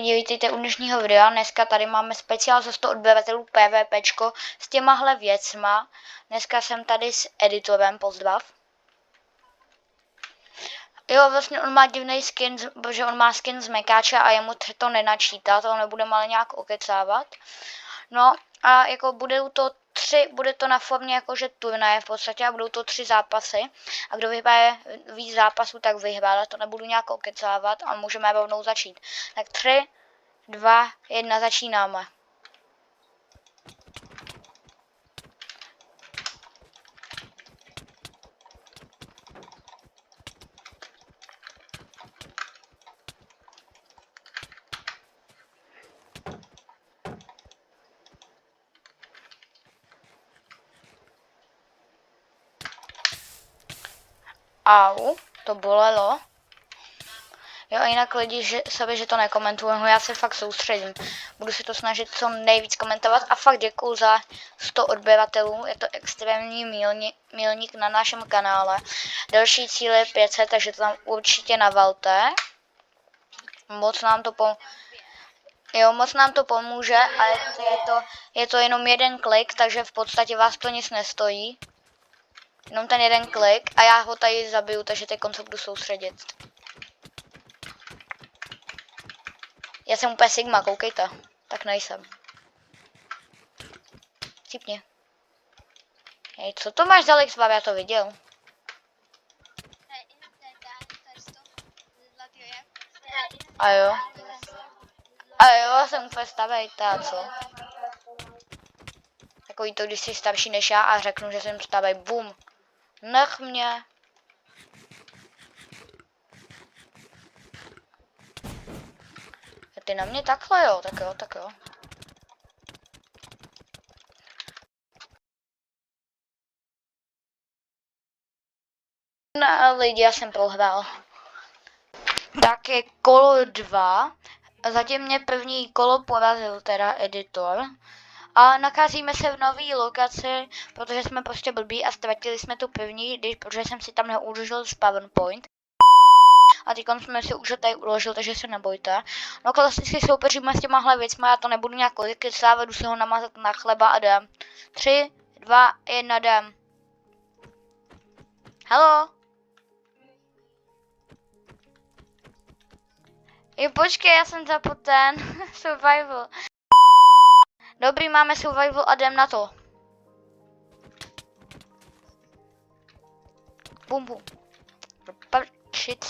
Vítejte u dnešního videa. Dneska tady máme speciál za 100 odběratelů PvPčko s těmahle věcma. Dneska jsem tady s editorem, pozdrav. Jo, vlastně on má divný skin, protože on má skin z mekáče a jemu to nenačítá, to nebudeme ale nějak okecávat. No a jako bude to na formě jakože turnaje v podstatě a budou to 3 zápasy. A kdo vyhraje víc zápasů, tak vyhrá, ale to nebudu nějak okecávat a můžeme rovnou začít. Tak 3, 2, 1, začínáme. Au, to bolelo. Jo, a jinak lidi že to nekomentuju, no já se fakt soustředím. Budu se to snažit co nejvíc komentovat a fakt děkuju za 100 odběratelů, je to extrémní milník na našem kanále. Další cíl je 500, takže to tam určitě navalte. Moc nám to pomůže, ale je to jenom jeden klik, takže v podstatě vás to nic nestojí. Jenom ten jeden klik a já ho tady zabiju, takže teď se budu soustředit. Já jsem úplně Sigma, koukejte. Tak nejsem. Cípně. Hej, co to máš za Lexvar, já to viděl. A jo. Jsem úplně starý, co? Takový to, když jsi starší než já a řeknu, že jsem starý, bum. Nech mě. Ty na mě takhle, jo, tak jo. No lidi, já jsem prohrál. Tak je kolo 2. Zatím mě první kolo porazil teda editor. A nacházíme se v nové lokaci, protože jsme prostě blbí a ztratili jsme tu první, protože jsem si tam neuložil spawn point. A teď jsme si už tady uložil, takže se nebojte. No klasicky soupeříme s těmahle věcma, já to nebudu nějak kecávat, jdu si ho namazat na chleba a jdem. 3, 2, 1, jdem. Hello? Jo, počkej, já jsem zapl ten survival. Dobrý, máme survival a jdem na to. Bum bum. Shit.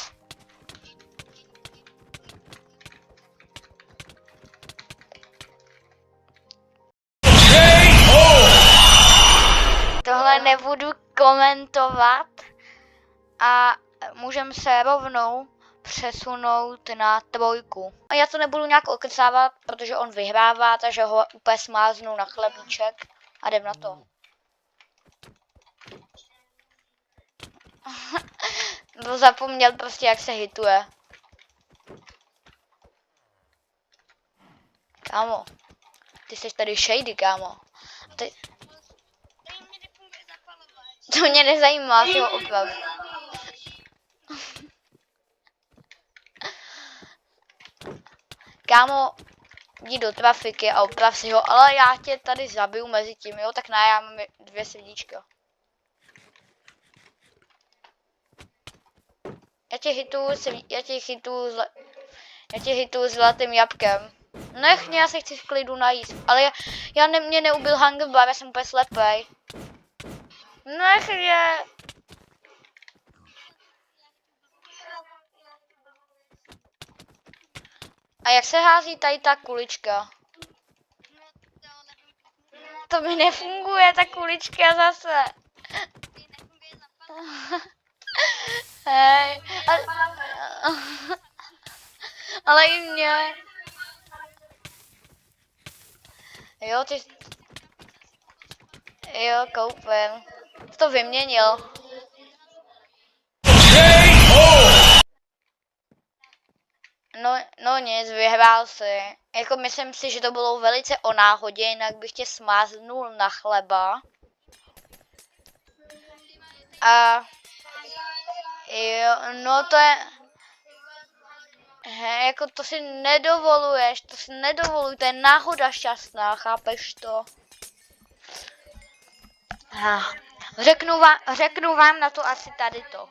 Tohle nebudu komentovat a můžeme se rovnou přesunout na 3. A já to nebudu nějak okecávat, protože on vyhrává, takže ho úplně smáznu na chlebíček a jdem na to. To zapomněl prostě, jak se hituje. Kámo, ty jsi tady shady, kámo. To mě nezajímá, si ho oprav. Kámo, jdi do trafiky a oprav si ho, ale já tě tady zabiju mezi tím, jo? Tak ne, já mám 2 srdíčka. Já tě hituju zlatým jabkem. Nech mě, já se chci v klidu najíst, ale mě neubil Hunger Bar, já jsem úplně slepej. Nech mě. A jak se hází tady ta kulička? To mi nefunguje, ta kulička zase. Hej. Ale i mě. Jo, Jo, koupím. To vyměnil. No nic, vyhrál si. Jako myslím si, že to bylo velice o náhodě, jinak bych tě smáznul na chleba. A jo, no to je... He, jako to si nedovoluješ, to si nedovoluj, to je náhoda šťastná, chápeš to? Řeknu vám na to asi tady to.